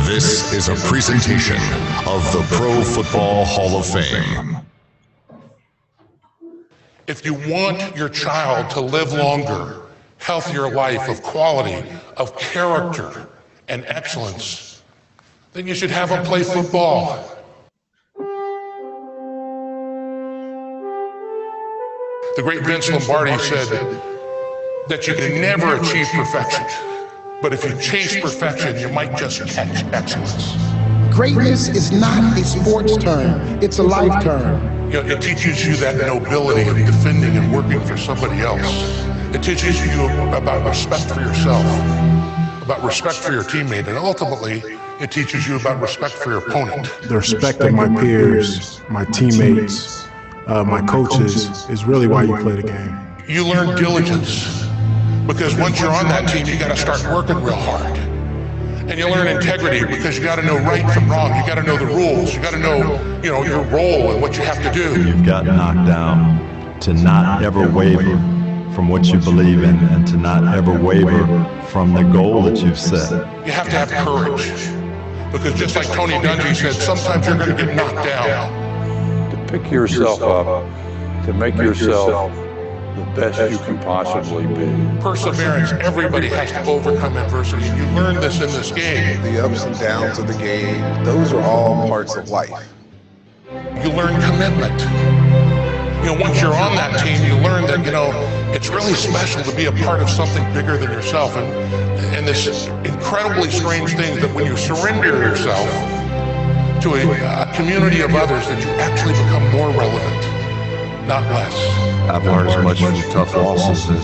This is a presentation of the Pro Football Hall of Fame. If you want your child to live longer, healthier life of quality, of character, and excellence, then you should have them play football. The great Vince Lombardi said that you can never achieve perfection, but if you chase perfection, you might just catch excellence. Greatness is not a sports term, it's a life term. You know, it teaches you that nobility of defending and working for somebody else. It teaches you about respect for yourself, about respect for your teammate, and ultimately, it teaches you about respect for your opponent. The respect of my peers, my teammates, my coaches is really why you play the game. You learn diligence, because once you're on that team, you got to start working real hard. And you learn integrity, because you got to know right from wrong. You got to know the rules. You got to know, your role and what you have to do. You've got knocked down to not ever waver from what you believe in, and to not ever waver from the goal that you've set. You have to have courage, because just like Tony Dungy said, sometimes you're going to get knocked down. To pick yourself up, to make yourself the best you can possibly be. Perseverance. Everybody has to overcome adversity. You learn this in this game. The ups and downs of the game, those are all parts of life. You learn commitment. Once you're on that team, you learn that, it's really special to be a part of something bigger than yourself. And this incredibly strange thing that when you surrender yourself to a community of others, that you actually become more relevant, not less. I've learned as much from tough losses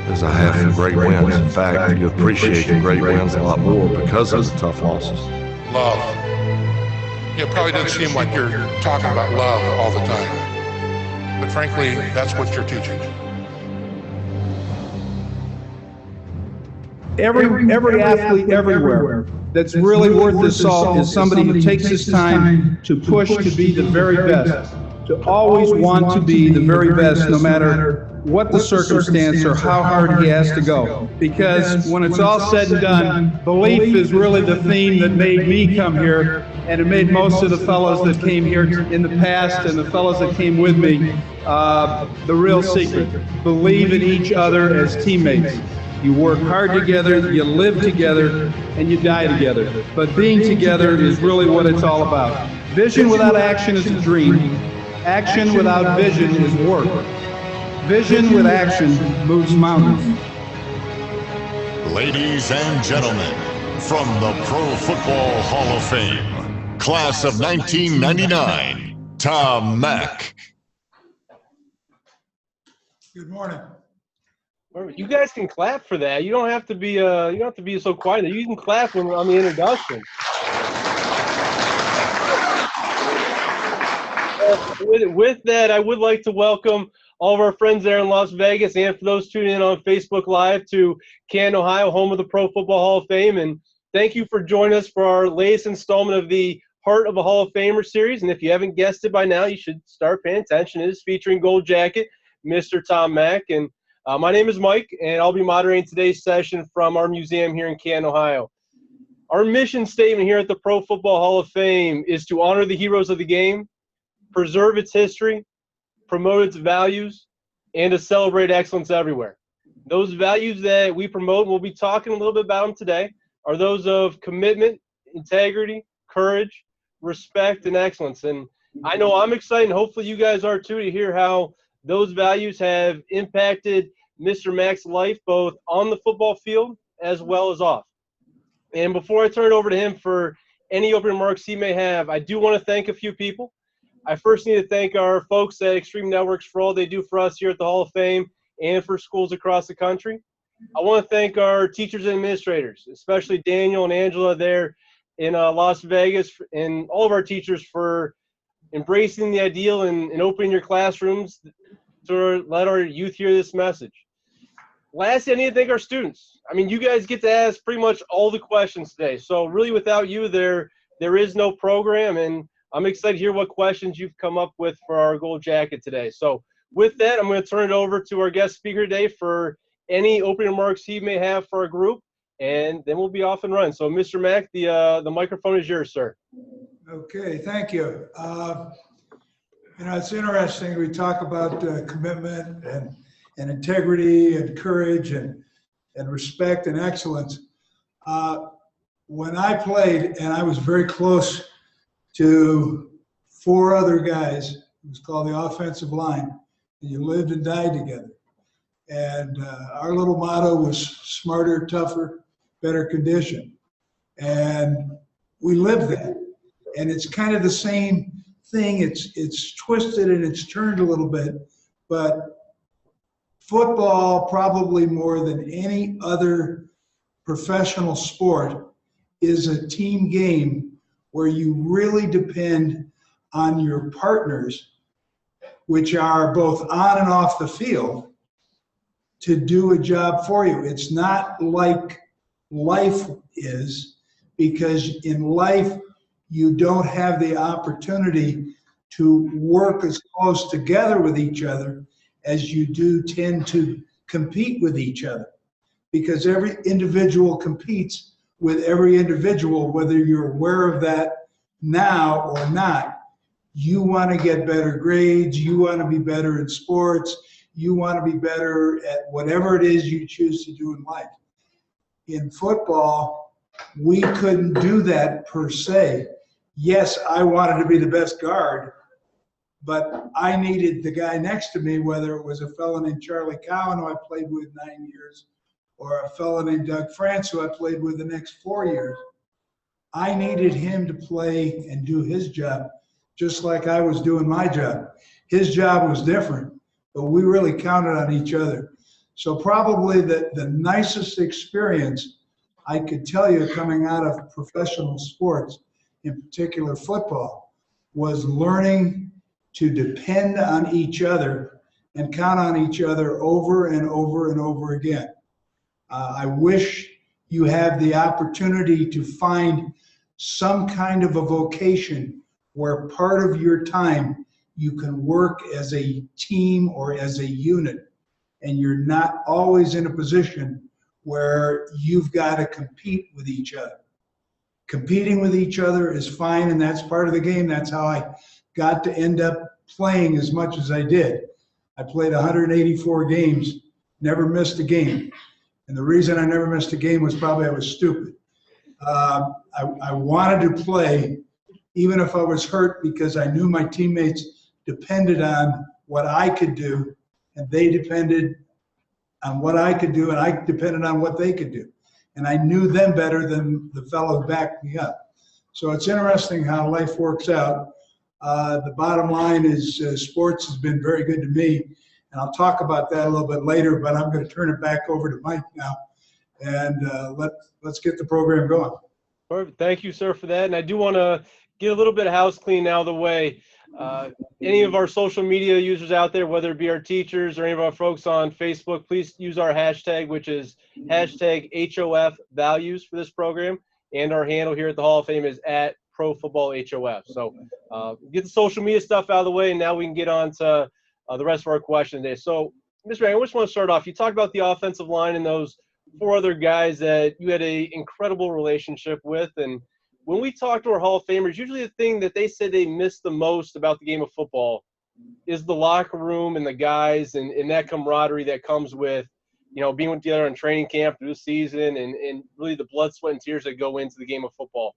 as I have from great wins. In fact, you appreciate the great wins a lot more because of the tough losses. Love. It probably doesn't seem like you're talking about love all the time, but frankly, that's what you're teaching. Every athlete everywhere that's really worth the salt is somebody who takes his time to push to be the very best, to always want to be the very best, no matter what the circumstance or how hard he has to go. Because when it's all said and done, belief is really the theme that made me come here, and it made most of the fellows that came here in the past and the fellows that came with me the real secret. Believe in each other as teammates. You work hard together, you live together, and you die together. But being together is really what it's all about. Vision without action is a dream. Action without vision is work. Vision with action moves mountains. Ladies and gentlemen, from the Pro Football Hall of Fame, class of 1999, Tom Mack. Good morning. You guys can clap for that. You don't have to be so quiet. You can clap when on the introduction. With that, I would like to welcome all of our friends there in Las Vegas, and for those tuning in on Facebook Live, to Canton, Ohio, home of the Pro Football Hall of Fame. And thank you for joining us for our latest installment of the Heart of a Hall of Famer series. And if you haven't guessed it by now, you should start paying attention. It is featuring Gold Jacket, Mr. Tom Mack. And my name is Mike, and I'll be moderating today's session from our museum here in Canton, Ohio. Our mission statement here at the Pro Football Hall of Fame is to honor the heroes of the game, preserve its history, promote its values, and to celebrate excellence everywhere. Those values that we promote, and we'll be talking a little bit about them today, are those of commitment, integrity, courage, respect, and excellence. And I know I'm excited, and hopefully you guys are too, to hear how those values have impacted Mr. Mack's life, both on the football field as well as off. And before I turn it over to him for any opening remarks he may have, I do want to thank a few people. I first need to thank our folks at Extreme Networks for all they do for us here at the Hall of Fame and for schools across the country. I want to thank our teachers and administrators, especially Daniel and Angela there in Las Vegas, and all of our teachers for embracing the ideal and opening your classrooms to let our youth hear this message. Lastly, I need to thank our students. I mean, you guys get to ask pretty much all the questions today. So really, without you, there is no program, and I'm excited to hear what questions you've come up with for our Gold Jacket today. So with that, I'm going to turn it over to our guest speaker today for any opening remarks he may have for our group. and then we'll be off and running. So, Mr. Mack, the microphone is yours, sir. Okay, thank you. It's interesting. We talk about commitment and integrity and courage and respect and excellence. When I played, and I was very close to 4 other guys, it was called the offensive line, and you lived and died together. And our little motto was smarter, tougher, better condition. And we lived that. And it's kind of the same thing. It's twisted and it's turned a little bit, but football, probably more than any other professional sport, is a team game where you really depend on your partners, which are both on and off the field, to do a job for you. It's not like life is, because in life, you don't have the opportunity to work as close together with each other as you do tend to compete with each other, because every individual competes with every individual, whether you're aware of that now or not. You want to get better grades, you want to be better in sports, you want to be better at whatever it is you choose to do in life. In football, we couldn't do that per se. Yes, I wanted to be the best guard, but I needed the guy next to me, whether it was a fellow named Charlie Cowan, who I played with 9 years, or a fellow named Doug France, who I played with the next 4 years. I needed him to play and do his job, just like I was doing my job. His job was different, but we really counted on each other. So probably the nicest experience I could tell you coming out of professional sports, in particular football, was learning to depend on each other and count on each other over and over and over again. I wish you have the opportunity to find some kind of a vocation where part of your time you can work as a team or as a unit, and you're not always in a position where you've got to compete with each other. Competing with each other is fine, and that's part of the game. That's how I got to end up playing as much as I did. I played 184 games, never missed a game. And the reason I never missed a game was probably I was stupid. I wanted to play even if I was hurt, because I knew my teammates depended on what I could do, and they depended on what I could do, and I depended on what they could do. And I knew them better than the fellow who backed me up. So it's interesting how life works out. The bottom line is sports has been very good to me, and I'll talk about that a little bit later, but I'm going to turn it back over to Mike now, and let's get the program going. Perfect. Thank you, sir, for that. And I do want to get a little bit of house clean out of the way. Any of our social media users out there, whether it be our teachers or any of our folks on Facebook, please use our hashtag, which is hashtag HOF values for this program. And our handle here at the Hall of Fame is at Pro Football HOF. So get the social media stuff out of the way, and now we can get on to the rest of our questions today. So, Mr. Mack, I just want to start off. You talked about the offensive line and those 4 other guys that you had an incredible relationship with. And when we talk to our Hall of Famers, usually the thing that they say they miss the most about the game of football is the locker room and the guys and that camaraderie that comes with, you know, being together in training camp through the season and really the blood, sweat, and tears that go into the game of football.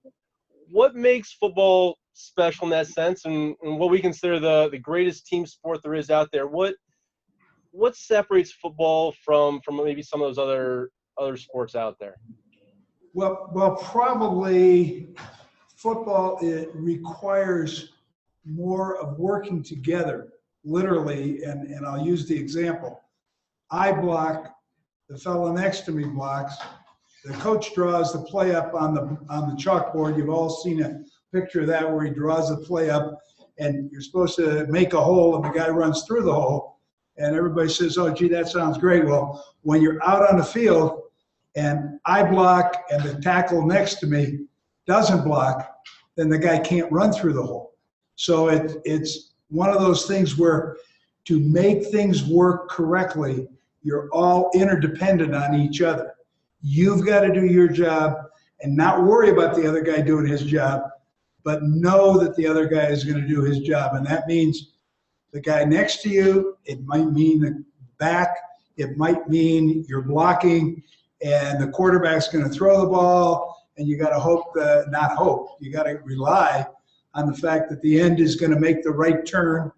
What makes football special in that sense, and what we consider the greatest team sport there is out there? What separates football from maybe some of those other sports out there? Well, probably football, it requires more of working together, literally, and I'll use the example. I block, the fellow next to me blocks, the coach draws the play up on the chalkboard. You've all seen a picture of that where he draws the play up, and you're supposed to make a hole, and the guy runs through the hole, and everybody says, oh, gee, that sounds great. Well, when you're out on the field, and I block and the tackle next to me doesn't block, then the guy can't run through the hole. So it's one of those things where to make things work correctly, you're all interdependent on each other. You've got to do your job and not worry about the other guy doing his job, but know that the other guy is going to do his job. And that means the guy next to you, it might mean the back, it might mean you're blocking, and the quarterback's going to throw the ball, and you got to you got to rely on the fact that the end is going to make the right turn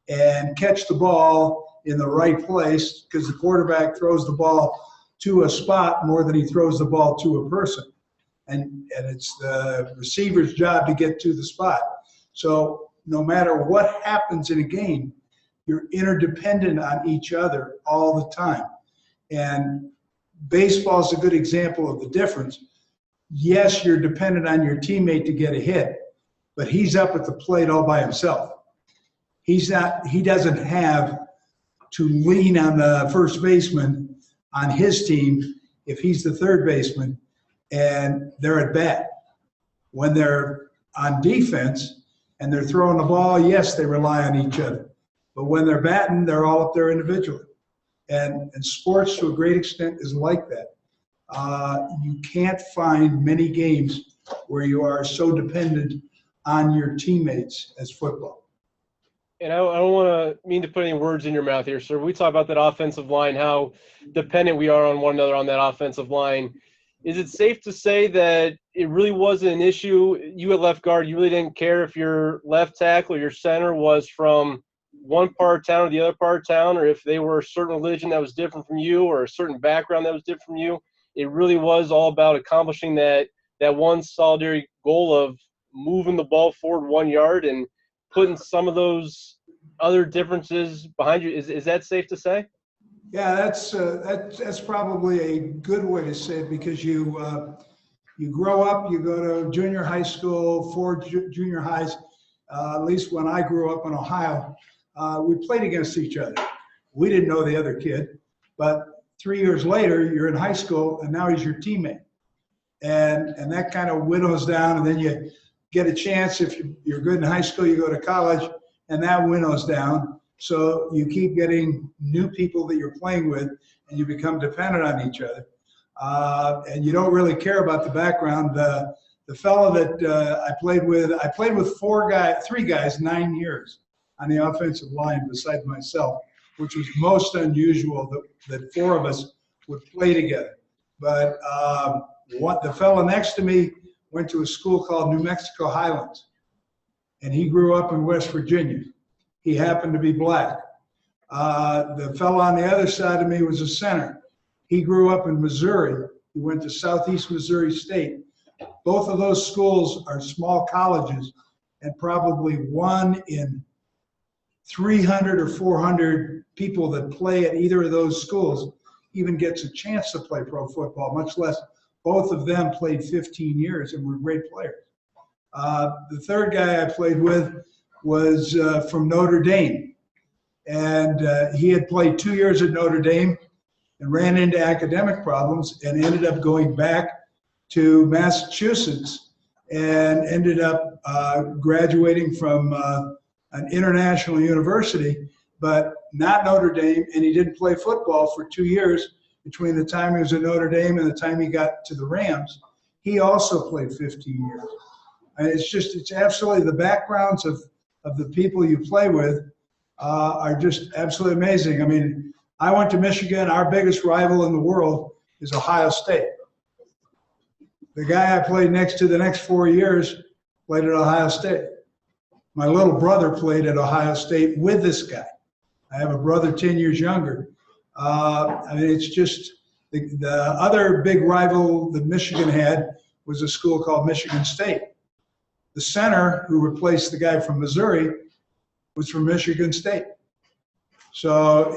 and catch the ball in the right place, because the quarterback throws the ball to a spot more than he throws the ball to a person. And it's the receiver's job to get to the spot. So no matter what happens in a game, you're interdependent on each other all the time. And baseball is a good example of the difference. Yes, you're dependent on your teammate to get a hit, but he's up at the plate all by himself. He doesn't have to lean on the first baseman on his team if he's the third baseman and they're at bat. When they're on defense and they're throwing the ball, yes, they rely on each other. But when they're batting, they're all up there individually. And sports, to a great extent, is like that. You can't find many games where you are so dependent on your teammates as football. And I don't want to mean to put any words in your mouth here, sir. We talk about that offensive line, how dependent we are on one another on that offensive line. Is it safe to say that it really wasn't an issue? You at left guard, you really didn't care if your left tackle or your center was from one part of town or the other part of town, or if they were a certain religion that was different from you or a certain background that was different from you? It really was all about accomplishing that one solitary goal of moving the ball forward 1 yard and putting some of those other differences behind you. Is that safe to say? Yeah, that's probably a good way to say it, because you grow up, you go to junior high school, 4 junior highs. At least when I grew up in Ohio, we played against each other. We didn't know the other kid, but 3 years later, you're in high school, and now he's your teammate. And that kind of winnows down, and then you get a chance. If you're good in high school, you go to college, and that winnows down. So you keep getting new people that you're playing with, and you become dependent on each other. And you don't really care about the background. The fellow that I played with 3 guys, 9 years on the offensive line besides myself, which was most unusual that 4 of us would play together. But the fellow next to me went to a school called New Mexico Highlands, and he grew up in West Virginia. He happened to be black. The fellow on the other side of me was a center. He grew up in Missouri. He went to Southeast Missouri State. Both of those schools are small colleges, and probably 1 in 300 or 400 people that play at either of those schools even gets a chance to play pro football, much less both of them played 15 years and were great players. The third guy I played with was from Notre Dame, and he had played 2 years at Notre Dame and ran into academic problems and ended up going back to Massachusetts and ended up graduating from an international university, but not Notre Dame, and he didn't play football for 2 years between the time he was at Notre Dame and the time he got to the Rams. He also played 15 years. And it's absolutely, the backgrounds of the people you play with are just absolutely amazing. I mean, I went to Michigan. Our biggest rival in the world is Ohio State. The guy I played next to the next 4 years played at Ohio State. My little brother played at Ohio State with this guy. I have a brother 10 years younger. I mean, it's just the other big rival that Michigan had was a school called Michigan State. The center who replaced the guy from Missouri was from Michigan State. So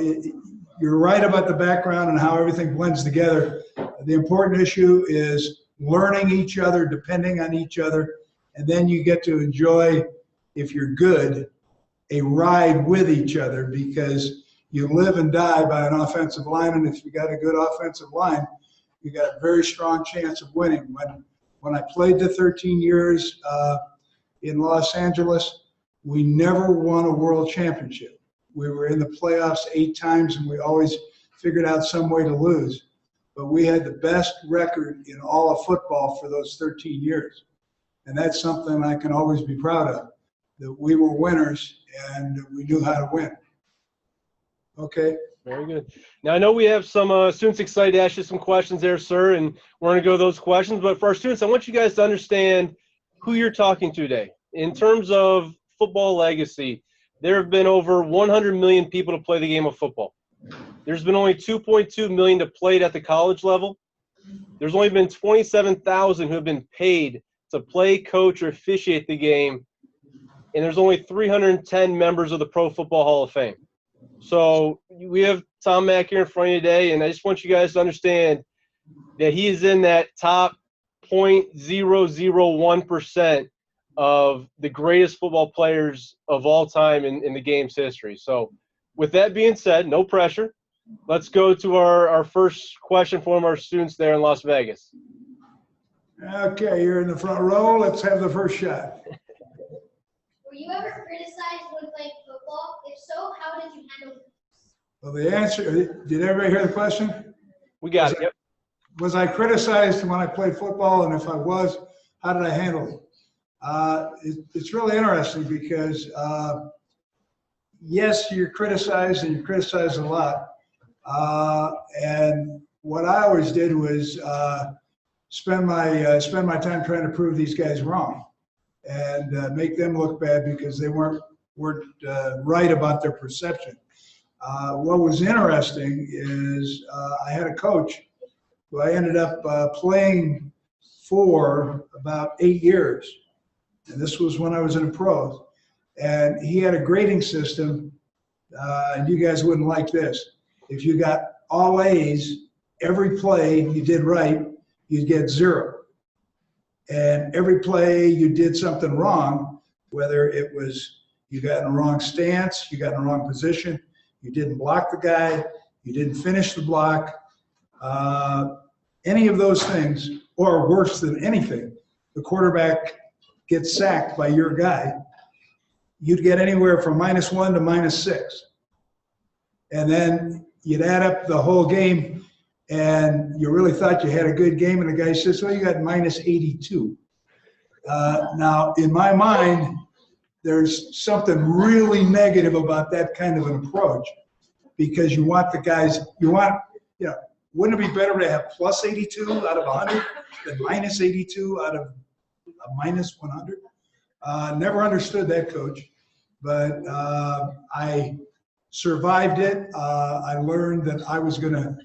you're right about the background and how everything blends together. The important issue is learning each other, depending on each other, and then you get to enjoy, if you're good, a ride with each other, because you live and die by an offensive line, and if you got a good offensive line, you got a very strong chance of winning. When I played the 13 years in Los Angeles, we never won a world championship. We were in the playoffs 8 times, and we always figured out some way to lose. but we had the best record in all of football for those 13 years. And that's something I can always be proud of, that we were winners and we knew how to win. Okay. Very good. Now, I know we have some students excited to ask you some questions there, sir, and we're going to go those questions. But for our students, I want you guys to understand who you're talking to today. In terms of football legacy, there have been over 100 million people to play the game of football. There's been only 2.2 million to play it at the college level. There's only been 27,000 who have been paid to play, coach, or officiate the game. And there's only 310 members of the Pro Football Hall of Fame. So we have Tom Mack here in front of you today, and I just want you guys to understand that he is in that top 0.001% of the greatest football players of all time in the game's history. So with that being said, no pressure. Let's go to our first question from our students there in Las Vegas. Okay, you're in the front row. Let's have the first shot. Were you ever criticized when playing football? If so, how did you handle it? Well, the answer, did everybody hear the question? We got it, yep. Was I criticized when I played football? And if I was, how did I handle it? It's really interesting because, yes, you're criticized and you're criticized a lot. And what I always did was spend my time trying to prove these guys wrong and make them look bad because they weren't right about their perception. What was interesting is I had a coach who I ended up playing for about 8 years. And this was when I was in the pros. And he had a grading system, and you guys wouldn't like this. If you got all A's, every play you did right, you'd get 0. And every play you did something wrong, whether it was you got in the wrong stance, you got in the wrong position, you didn't block the guy, you didn't finish the block, any of those things, or worse than anything, the quarterback gets sacked by your guy, you'd get anywhere from -1 to -6. And then you'd add up the whole game and you really thought you had a good game and the guy says, well, you got -82. Now, in my mind, there's something really negative about that kind of an approach because you want the guys, wouldn't it be better to have +82 out of 100 than -82 out of a -100? Never understood that, coach, but I survived it. I learned that I was going to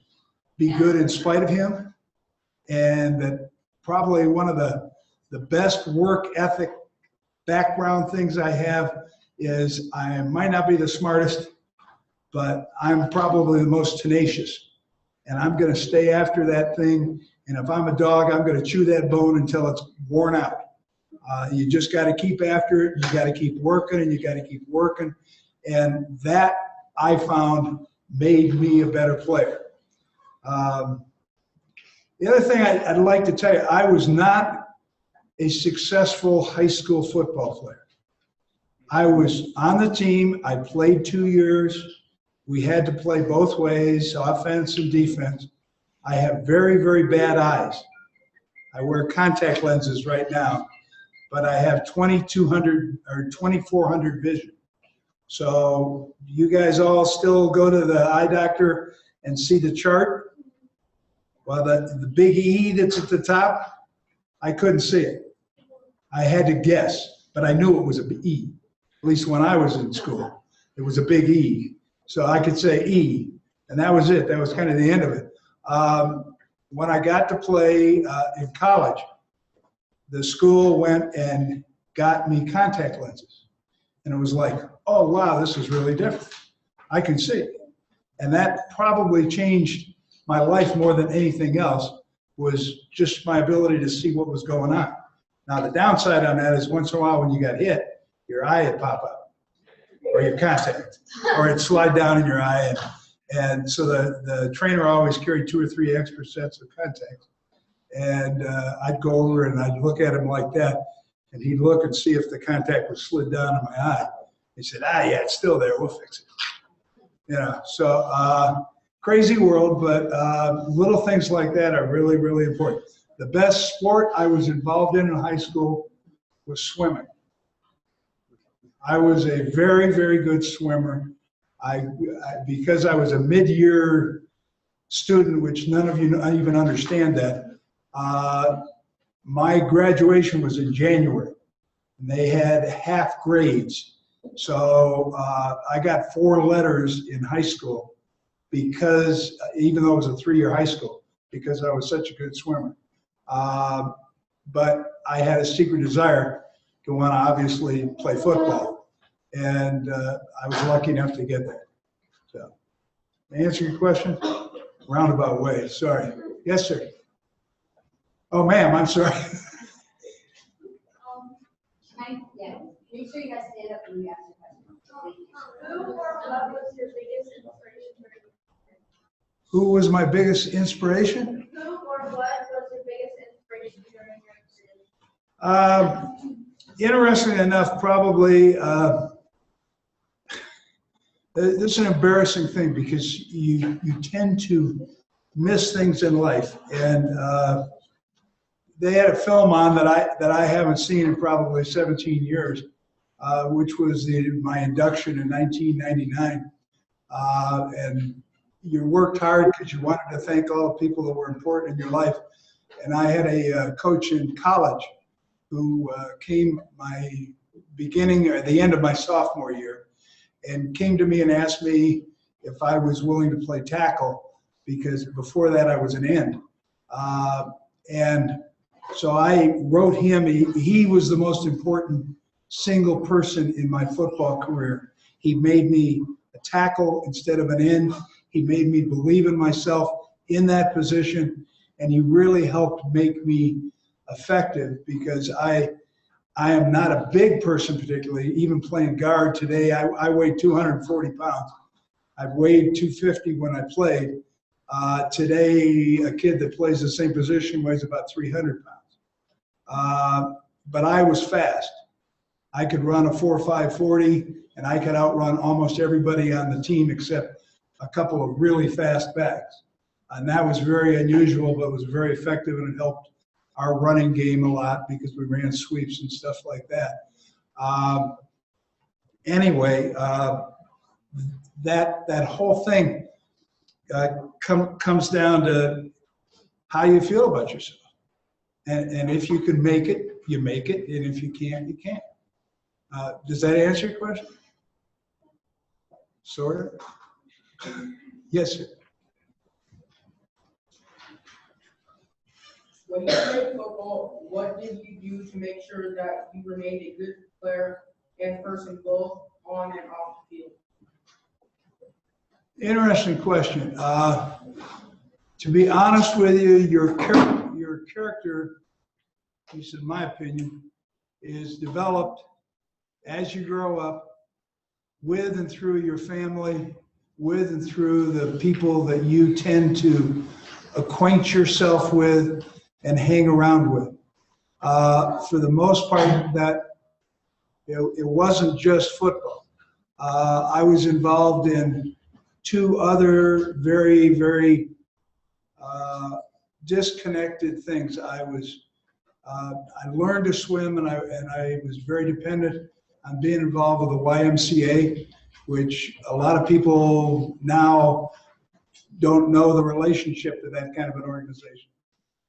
be good in spite of him, and that probably one of the best work ethic background things I have is I might not be the smartest, but I'm probably the most tenacious. And I'm going to stay after that thing. And if I'm a dog, I'm going to chew that bone until it's worn out. You just got to keep after it. You got to keep working and you got to keep working. And that I found made me a better player. The other thing I'd like to tell you, I was not a successful high school football player. I was on the team. I played 2 years. We had to play both ways, offense and defense. I have very, very bad eyes. I wear contact lenses right now, but I have 2200 or 2400 vision. So you guys all still go to the eye doctor and see the chart? Well, the big E that's at the top, I couldn't see it. I had to guess, but I knew it was a E. At least when I was in school, it was a big E. So I could say E, and that was it. That was kind of the end of it. When I got to play in college, the school went and got me contact lenses. And it was like, oh, wow, this is really different. I can see. And that probably changed my life more than anything else, was just my ability to see what was going on. Now, the downside on that is once in a while when you got hit, your eye would pop up, or your contact, or it'd slide down in your eye. And so the trainer always carried 2 or 3 extra sets of contacts. And I'd go over and I'd look at him like that, and he'd look and see if the contact was slid down in my eye. He said, yeah, it's still there. We'll fix it. So crazy world, but little things like that are really, really important. The best sport I was involved in high school was swimming. I was a very, very good swimmer. Because I was a mid-year student, which none of you even understand that, my graduation was in January, and they had half grades. So I got 4 letters in high school because, even though it was a 3-year high school, because I was such a good swimmer. But I had a secret desire to want to obviously play football. And I was lucky enough to get that. So, to answer your question, roundabout way, sorry. Yes, sir. Oh, ma'am, I'm sorry. Yeah, make sure you guys stand up when you ask your question. Who or what was your biggest inspiration during your career? Who was my biggest inspiration? Who or what was your biggest inspiration during your career? Interesting enough, probably, this is an embarrassing thing because you tend to miss things in life. And they had a film on that I haven't seen in probably 17 years, which was my induction in 1999. And you worked hard because you wanted to thank all the people that were important in your life. And I had a coach in college who came the end of my sophomore year, and came to me and asked me if I was willing to play tackle, because before that I was an end. And so I wrote him. He was the most important single person in my football career. He made me a tackle instead of an end. He made me believe in myself in that position, and he really helped make me effective, because I am not a big person particularly, even playing guard today. I weigh 240 pounds. I've weighed 250 when I played. Today, a kid that plays the same position weighs about 300 pounds. But I was fast. I could run a 4.5 40, and I could outrun almost everybody on the team except a couple of really fast backs. And that was very unusual, but was very effective, and it helped our running game a lot because we ran sweeps and stuff like that. Anyway, that whole thing comes down to how you feel about yourself. And if you can make it, you make it. And if you can't, you can't. Does that answer your question? Sort of? Yes, sir. When you played football, what did you do to make sure that you remained a good player and person both on and off the field? Interesting question. To be honest with you, your character, at least in my opinion, is developed as you grow up, with and through your family, with and through the people that you tend to acquaint yourself with and hang around with. For the most part, that it wasn't just football. I was involved in 2 other very, very disconnected things. I learned to swim, and I was very dependent on being involved with the YMCA, which a lot of people now don't know the relationship to that kind of an organization.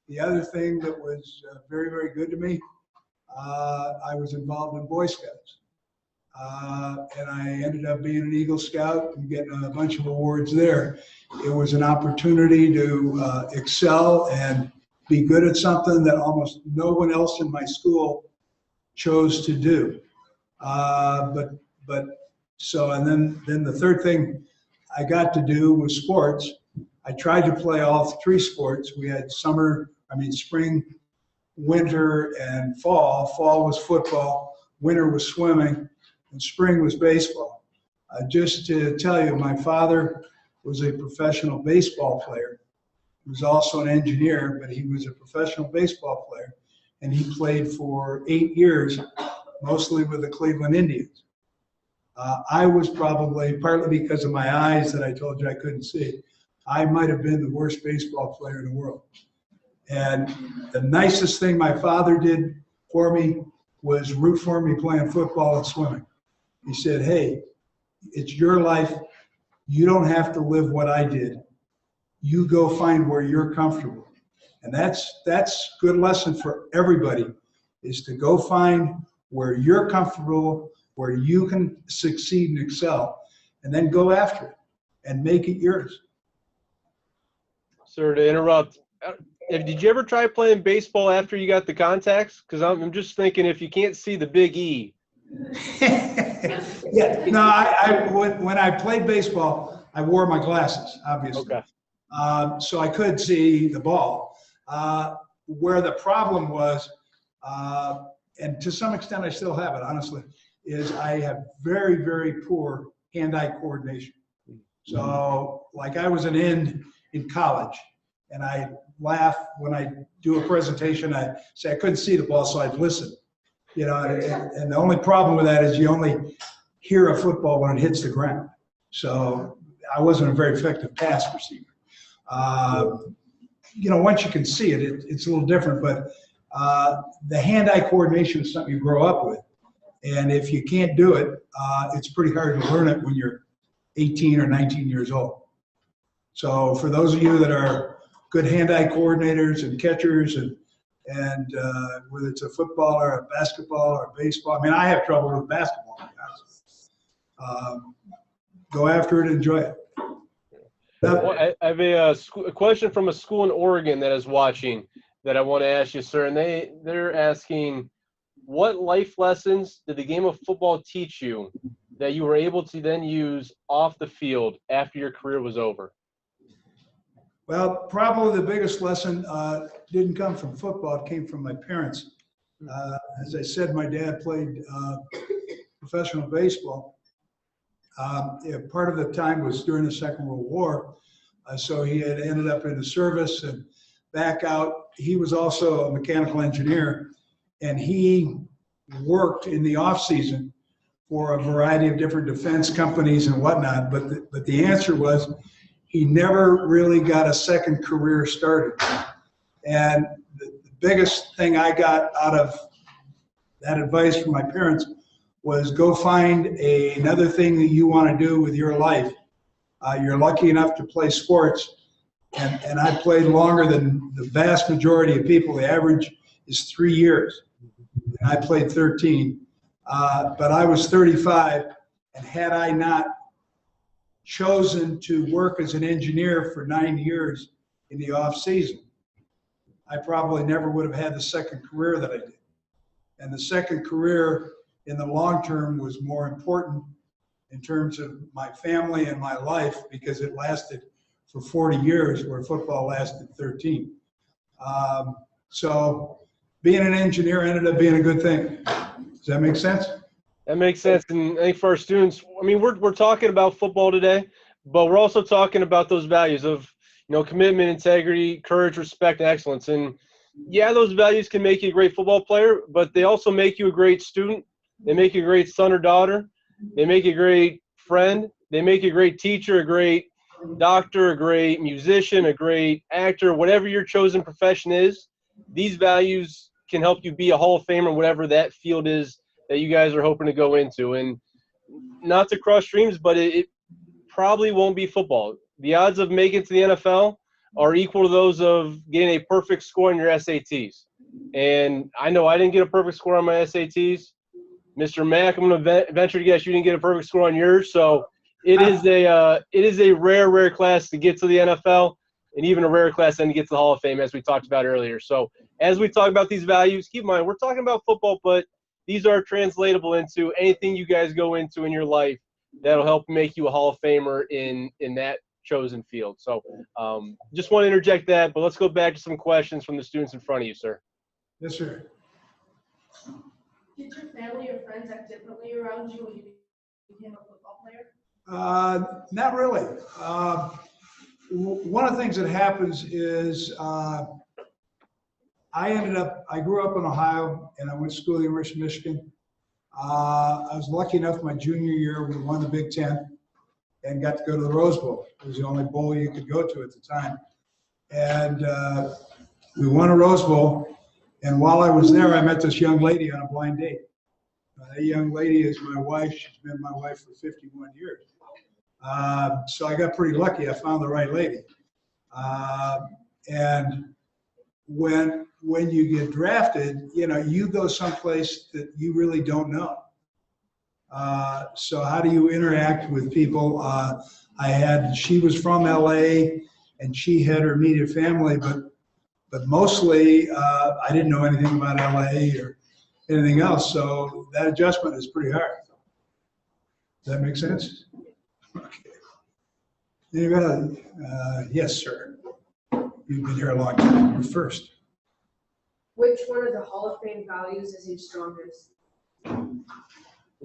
The other thing that was very, very good to me, I was involved in Boy Scouts. And I ended up being an Eagle Scout and getting a bunch of awards there. It was an opportunity to excel and be good at something that almost no one else in my school chose to do. And then the third thing I got to do was sports. I tried to play all 3 sports. We had spring, winter, and fall. Fall was football, winter was swimming, and spring was baseball. Just to tell you, my father was a professional baseball player. He was also an engineer, but he was a professional baseball player, and he played for 8 years, mostly with the Cleveland Indians. I was probably, partly because of my eyes that I told you I couldn't see, I might have been the worst baseball player in the world. And the nicest thing my father did for me was root for me playing football and swimming. He said, hey, it's your life. You don't have to live what I did. You go find where you're comfortable. And that's good lesson for everybody, is to go find where you're comfortable, where you can succeed and excel, and then go after it and make it yours. Sir, to interrupt, did you ever try playing baseball after you got the contacts? Because I'm just thinking, if you can't see the big E. Yeah, no, when I played baseball, I wore my glasses, obviously. Okay. So I could see the ball. Where the problem was, and to some extent I still have it, honestly, is I have very, very poor hand-eye coordination. So like I was an end in college, and I laugh when I do a presentation. I say I couldn't see the ball, so I'd listen. You know, and the only problem with that is you only hear a football when it hits the ground. So I wasn't a very effective pass receiver. You know, once you can see it, it's a little different, but the hand-eye coordination is something you grow up with. And if you can't do it, it's pretty hard to learn it when you're 18 or 19 years old. So for those of you that are good hand-eye coordinators and catchers, and whether it's a football or a basketball or a baseball, I mean, I have trouble with basketball. Go after it, enjoy it. Well, I have a question from a school in Oregon that is watching that I want to ask you, sir. And they're asking, what life lessons did the game of football teach you that you were able to then use off the field after your career was over? Well, probably the biggest lesson didn't come from football. It came from my parents. As I said, my dad played professional baseball. Part of the time was during the Second World War. So he had ended up in the service and back out. He was also a mechanical engineer, and he worked in the off season for a variety of different defense companies and whatnot. But the answer was he never really got a second career started. And the biggest thing I got out of that advice from my parents was go find another thing that you want to do with your life. You're lucky enough to play sports, and I played longer than the vast majority of people. The average is 3 years, and I played 13. But I was 35, and had I not chosen to work as an engineer for 9 years in the off season, I probably never would have had the second career that I did. And the second career in the long term was more important in terms of my family and my life, because it lasted for 40 years where football lasted 13. So being an engineer ended up being a good thing. Does that make sense? That makes sense. And I think for our students, I mean, we're talking about football today, but we're also talking about those values of, you know, commitment, integrity, courage, respect, and excellence. And yeah, those values can make you a great football player, but they also make you a great student. They make you a great son or daughter. They make you a great friend. They make you a great teacher, a great doctor, a great musician, a great actor, whatever your chosen profession is. These values can help you be a Hall of Famer, whatever that field is that you guys are hoping to go into. And not to cross streams, but it probably won't be football. The odds of making it to the NFL are equal to those of getting a perfect score on your SATs. And I know I didn't get a perfect score on my SATs. Mr. Mack, I'm going to venture to guess you didn't get a perfect score on yours. So it is a rare class to get to the NFL, and even a rare class then to get to the Hall of Fame, as we talked about earlier. So as we talk about these values, keep in mind, we're talking about football, but these are translatable into anything you guys go into in your life that'll help make you a Hall of Famer in that chosen field. So just want to interject that, but let's go back to some questions from the students in front of you, sir. Yes, sir. Did your family or friends act differently around you when you became a football player? Not really. One of the things that happens is I grew up in Ohio, and I went to school at the University of Michigan. I was lucky enough my junior year, we won the Big Ten. and got to go to the Rose Bowl. It was the only bowl you could go to at the time. And we won a Rose Bowl. And while I was there, I met this young lady on a blind date. That young lady is my wife. She's been my wife for 51 years. So I got pretty lucky. I found the right lady. And when you get drafted, you go someplace that you really don't know. So how do you interact with people? She was from LA and she had her immediate family, but mostly I didn't know anything about LA or anything else. So that adjustment is pretty hard. Does that make sense? Okay. Anybody? Yes, sir. You've been here a long time. You're first. Which one of the Hall of Fame values is your strongest? And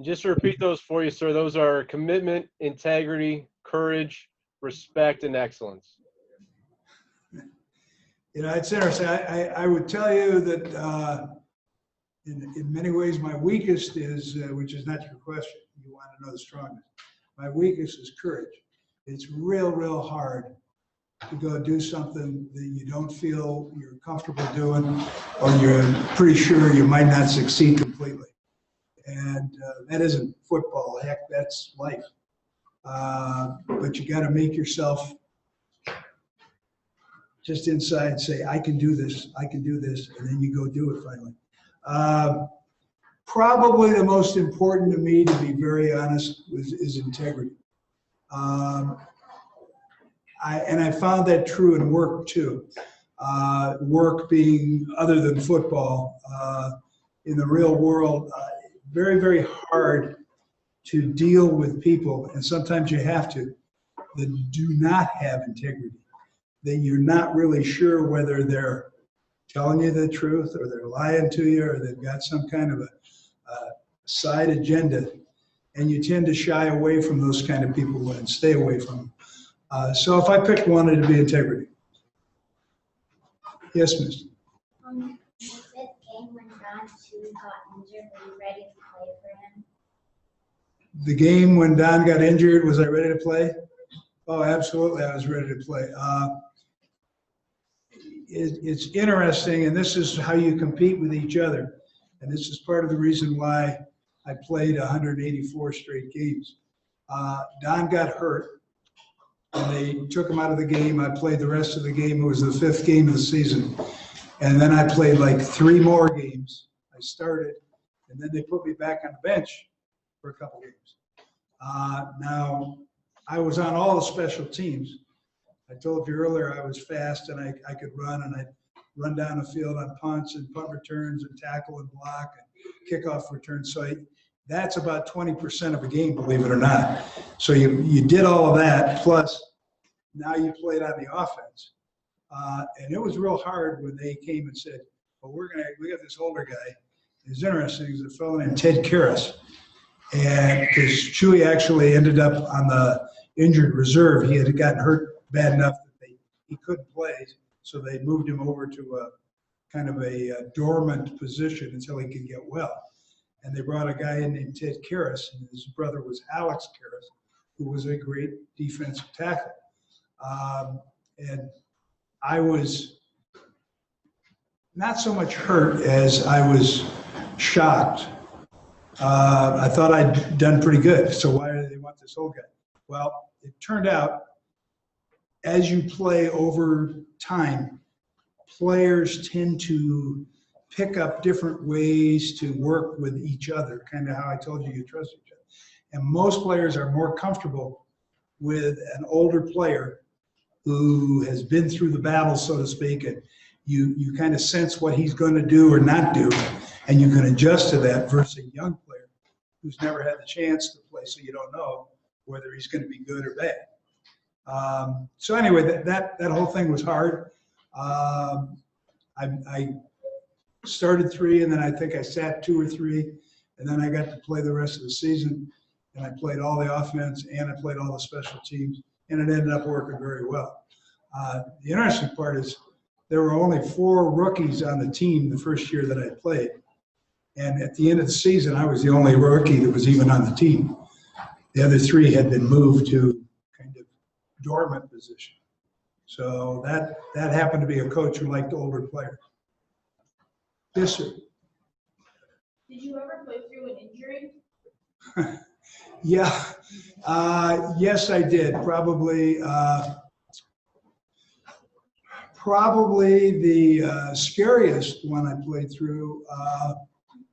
just to repeat those for you, sir, those are commitment, integrity, courage, respect, and excellence. It's interesting. I would tell you that in many ways my weakest is, which is not your question, you want to know the strongest. My weakest is courage. It's real hard to go do something that you don't feel you're comfortable doing, or you're pretty sure you might not succeed completely. And that isn't football. Heck, that's life. But you got to make yourself just inside say, I can do this, and then you go do it finally. Probably the most important to me, to be very honest, is integrity. I found that true in work too. Work being other than football, in the real world, very hard to deal with people, and sometimes you have to, that do not have integrity, that you're not really sure whether they're telling you the truth or they're lying to you or they've got some kind of a side agenda, and you tend to shy away from those kind of people and stay away from them. So if I picked one, it'd be integrity. Yes, Miss. The fifth game when Don Chewy got injured, were you ready to play for him? The game when Don got injured, was I ready to play? Oh, absolutely, I was ready to play. It's interesting, and this is how you compete with each other. And this is part of the reason why I played 184 straight games. Don got hurt, and they took him out of the game. I played the rest of the game. It was the fifth game of the season. And then I played like 3 more games. I started, and then they put me back on the bench for a couple games. Now, I was on all the special teams. I told you earlier I was fast and I could run, and I'd run down the field on punts and punt returns and tackle and block and kickoff returns. So that's about 20% of a game, believe it or not. So you did all of that, plus now you played on the offense. And it was real hard when they came and said, well, we got this older guy. It's interesting, there's a fellow named Ted Karras. And because Chewy actually ended up on the injured reserve, he had gotten hurt bad enough that he couldn't play. So they moved him over to a kind of a dormant position until he could get well. And they brought a guy in named Ted Karras, and his brother was Alex Karras, who was a great defensive tackle. And I was not so much hurt as I was shocked. I thought I'd done pretty good, so why do they want this old guy? Well, it turned out as you play over time, players tend to pick up different ways to work with each other, kind of how I told you trust each other. And most players are more comfortable with an older player who has been through the battle, so to speak, and you kind of sense what he's going to do or not do, and you can adjust to that versus a young player who's never had the chance to play, so you don't know whether he's going to be good or bad. So anyway, that whole thing was hard. I started 3, and then I think I sat 2 or 3, and then I got to play the rest of the season, and I played all the offense, and I played all the special teams, and it ended up working very well. The interesting part is there were only 4 rookies on the team the first year that I played, and at the end of the season, I was the only rookie that was even on the team. The other 3 had been moved to dormant position. So that happened to be a coach who liked older players. Yes, sir. Did you ever play through an injury? Yeah, yes, I did. Probably the scariest one I played through.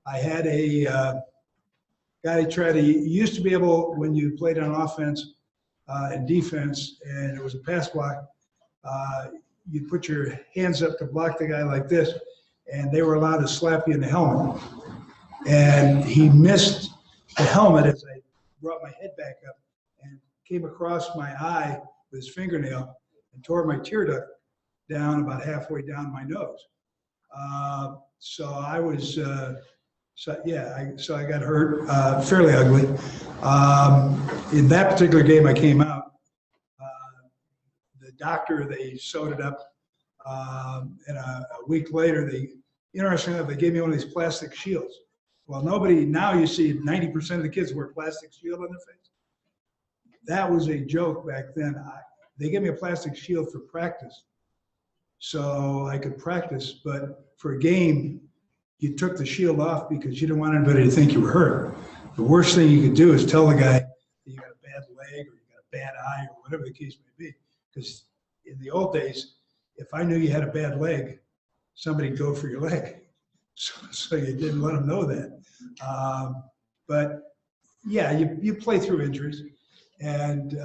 I had a guy he used to be able, when you played on offense and defense, and it was a pass block, you'd put your hands up to block the guy like this, and they were allowed to slap you in the helmet. And he missed the helmet as I brought my head back up and came across my eye with his fingernail and tore my tear duct down about halfway down my nose. So I was, so I got hurt, fairly ugly. In that particular game I came out, the doctor, they sewed it up, and a week later, interestingly enough, they gave me one of these plastic shields. Well, now you see 90% of the kids wear plastic shield on their face. That was a joke back then. They gave me a plastic shield for practice, so I could practice, but for a game, you took the shield off because you didn't want anybody to think you were hurt. The worst thing you could do is tell the guy that you got a bad leg or you got a bad eye or whatever the case may be. Because in the old days, if I knew you had a bad leg, somebody'd go for your leg. So you didn't let them know that. But yeah, you play through injuries. And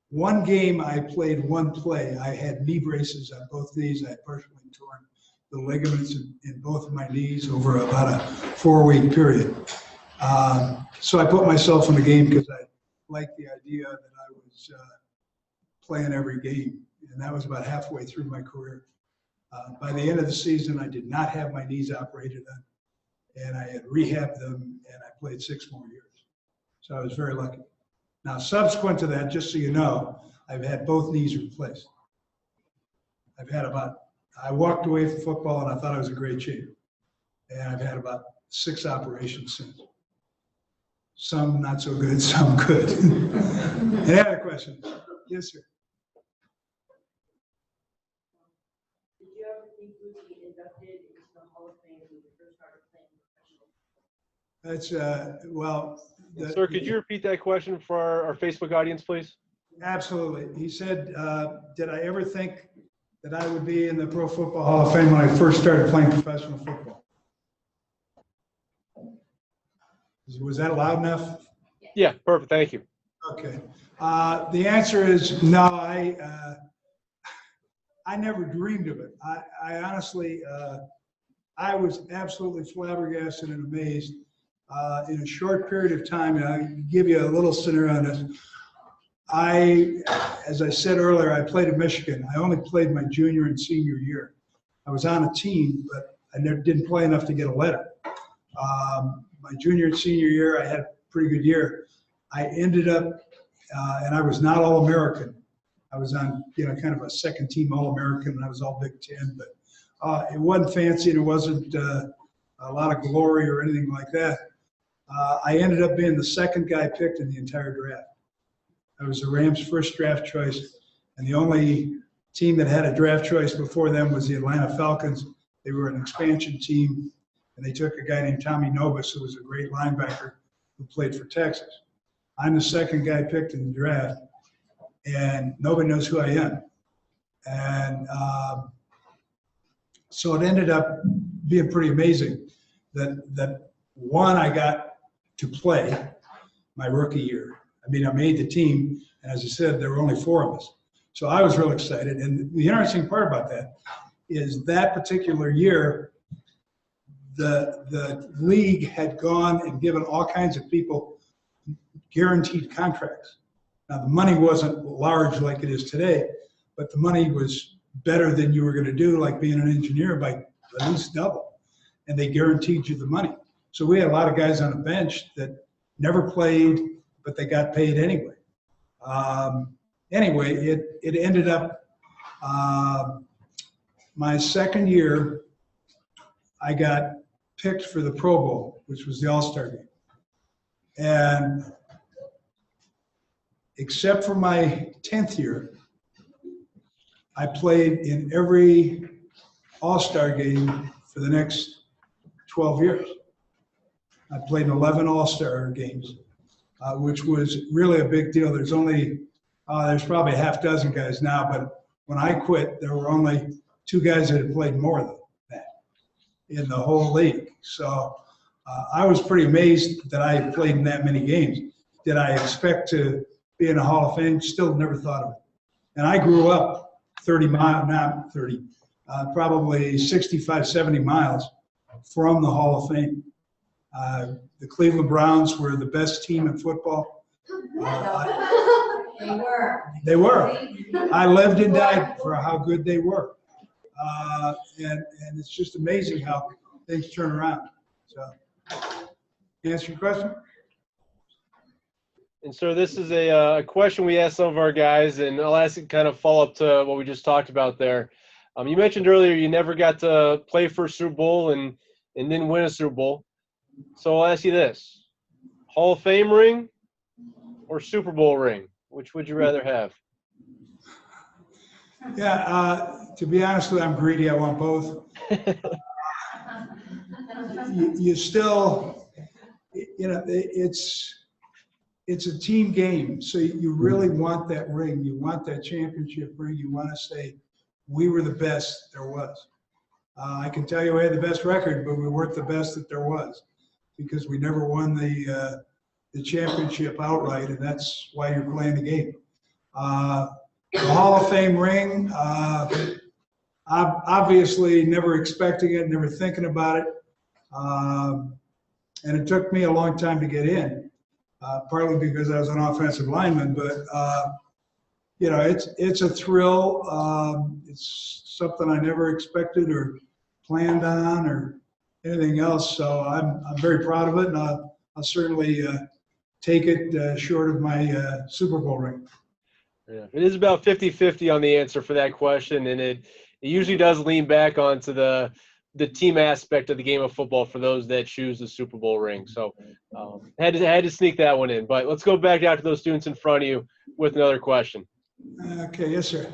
one game I played one play. I had knee braces on both knees. I had partially torn the ligaments in both of my knees over about a 4-week period. So I put myself in the game because I liked the idea that I was playing every game. And that was about halfway through my career. By the end of the season, I did not have my knees operated on, and I had rehabbed them, and I played 6 more years. So I was very lucky. Now, subsequent to that, just so you know, I've had both knees replaced. I walked away from football, and I thought I was in great shape. And I've had about 6 operations since. Some not so good, some good. Any other questions? Yes, sir. That's, Sir, could you repeat that question for our Facebook audience, please? Absolutely. He said, did I ever think that I would be in the Pro Football Hall of Fame when I first started playing professional football? Was that loud enough? Yeah, perfect. Thank you. Okay. The answer is no. I never dreamed of it. I honestly, I was absolutely flabbergasted and amazed. In a short period of time, and I'll give you a little scenario on this. As I said earlier, I played at Michigan. I only played my junior and senior year. I was on a team, but I didn't play enough to get a letter. My junior and senior year, I had a pretty good year. I ended up, and I was not All-American. I was on, kind of a second team All-American, and I was all Big Ten, but it wasn't fancy, and it wasn't a lot of glory or anything like that. I ended up being the second guy picked in the entire draft. I was the Rams' first draft choice, and the only team that had a draft choice before them was the Atlanta Falcons. They were an expansion team, and they took a guy named Tommy Novus, who was a great linebacker who played for Texas. I'm the second guy picked in the draft, and nobody knows who I am. And so it ended up being pretty amazing that one, I got to play my rookie year. I mean, I made the team, and as I said, there were only 4 of us. So I was real excited. And the interesting part about that is that particular year, the league had gone and given all kinds of people guaranteed contracts. Now, the money wasn't large like it is today, but the money was better than you were going to do, like being an engineer, by at least double. And they guaranteed you the money. So we had a lot of guys on the bench that never played, but they got paid anyway. Anyway, it ended up, my second year, I got picked for the Pro Bowl, which was the All-Star game. And except for my 10th year, I played in every All-Star game for the next 12 years. I played in 11 All-Star games, which was really a big deal. There's probably a half dozen guys now, but when I quit, there were only 2 guys that had played more than that in the whole league. So I was pretty amazed that I had played in that many games. Did I expect to be in the Hall of Fame? Still never thought of it. And I grew up 30 miles, not 30, probably 65, 70 miles from the Hall of Fame. The Cleveland Browns were the best team in football. They were. They were. I lived and died for how good they were. And it's just amazing how things turn around. So, answer your question? And so this is a question we asked some of our guys, and I'll ask it kind of follow up to what we just talked about there. You mentioned earlier you never got to play for a Super Bowl and didn't win a Super Bowl. So I'll ask you this: Hall of Fame ring or Super Bowl ring? Which would you rather have? Yeah, to be honest with you, I'm greedy. I want both. You still, it's a team game. So you really want that ring. You want that championship ring. You want to say, we were the best there was. I can tell you we had the best record, but we weren't the best that there was because we never won the championship outright, and that's why you're playing the game. The Hall of Fame ring, obviously never expecting it, never thinking about it. And it took me a long time to get in, partly because I was an offensive lineman, but it's a thrill. It's something I never expected or planned on or anything else. So I'm very proud of it, and I'll certainly take it short of my Super Bowl ring. Yeah, it is about 50-50 on the answer for that question, and it usually does lean back onto the team aspect of the game of football for those that choose the Super Bowl ring. So had to sneak that one in. But let's go back out to those students in front of you with another question. Okay, yes, sir.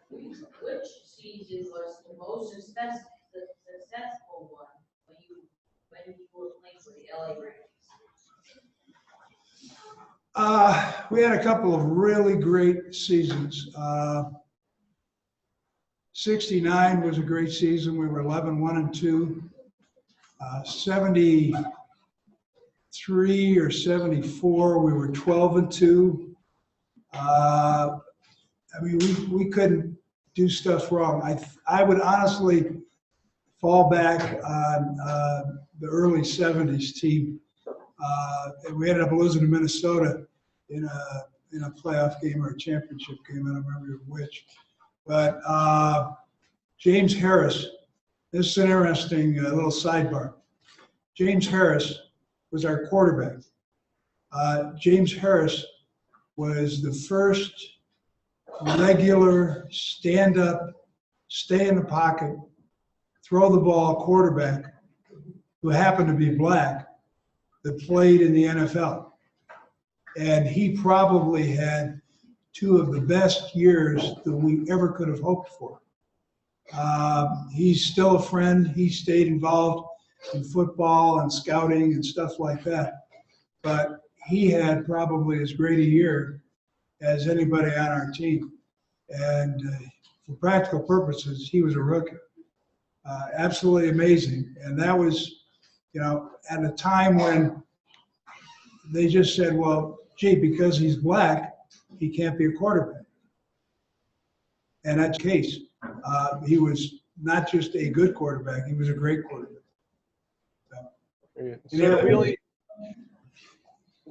Which season was the most successful one when you were playing for the LA Rams? We had a couple of really great seasons. 69 was a great season. We were 11-1-2. 73 or 74, we were 12-2. We couldn't do stuff wrong. I would honestly fall back on the early 70s team. And we ended up losing to Minnesota in a playoff game or a championship game. I don't remember which. But James Harris, this is an interesting little sidebar. James Harris was our quarterback. James Harris was the first regular stand-up, stay in the pocket, throw the ball quarterback who happened to be black that played in the NFL. And he probably had 2 of the best years that we ever could have hoped for. He's still a friend. He stayed involved in football and scouting and stuff like that. But he had probably as great a year as anybody on our team. And for practical purposes, he was a rookie. Absolutely amazing. And that was, at a time when they just said, well, gee, because he's black, he can't be a quarterback. And that's the case. He was not just a good quarterback, he was a great quarterback.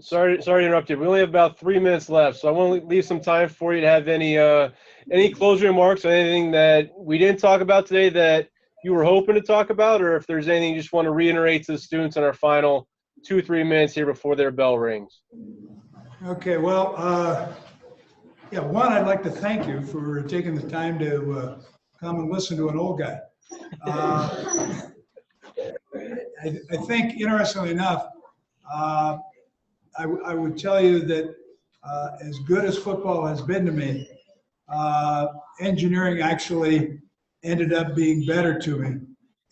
Sorry to interrupt you. We only have about 3 minutes left, so I want to leave some time for you to have any closing remarks or anything that we didn't talk about today that you were hoping to talk about, or if there's anything you just want to reiterate to the students in our final 2-3 minutes here before their bell rings. Okay, well, one, I'd like to thank you for taking the time to come and listen to an old guy. I think, interestingly enough, I would tell you that as good as football has been to me, engineering actually ended up being better to me.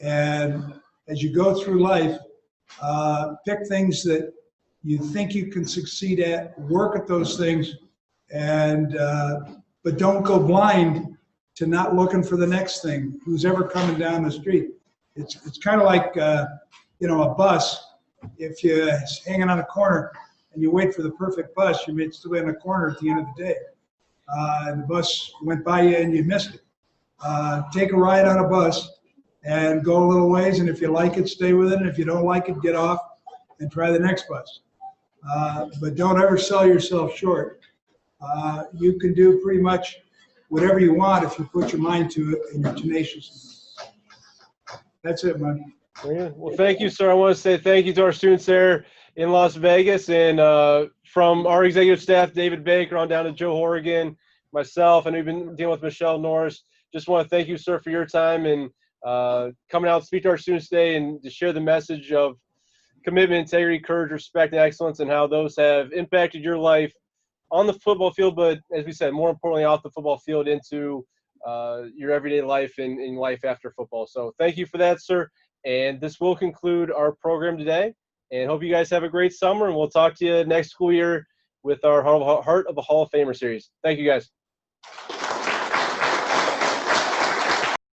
And as you go through life, pick things that you think you can succeed at, work at those things, and but don't go blind to not looking for the next thing. Who's ever coming down the street? It's kind of like you know, a bus. If you're hanging on a corner and you wait for the perfect bus, you may still be in a corner at the end of the day. And the bus went by you and you missed it. Take a ride on a bus and go a little ways, and if you like it, stay with it. And if you don't like it, get off and try the next bus. But don't ever sell yourself short. You can do pretty much whatever you want if you put your mind to it and you're tenacious. That's it, man. Well, thank you, sir. I want to say thank you to our students there in Las Vegas, and from our executive staff, David Baker, on down to Joe Horrigan, myself, and we've been dealing with Michelle Norris. Just want to thank you, sir, for your time and coming out and speak to our students today and to share the message of commitment, integrity, courage, respect, and excellence, and how those have impacted your life on the football field, but as we said, more importantly, off the football field into your everyday life and in life after football. So thank you for that, sir. And this will conclude our program today. And hope you guys have a great summer, and we'll talk to you next school year with our Heart of a Hall of Famer series. Thank you, guys.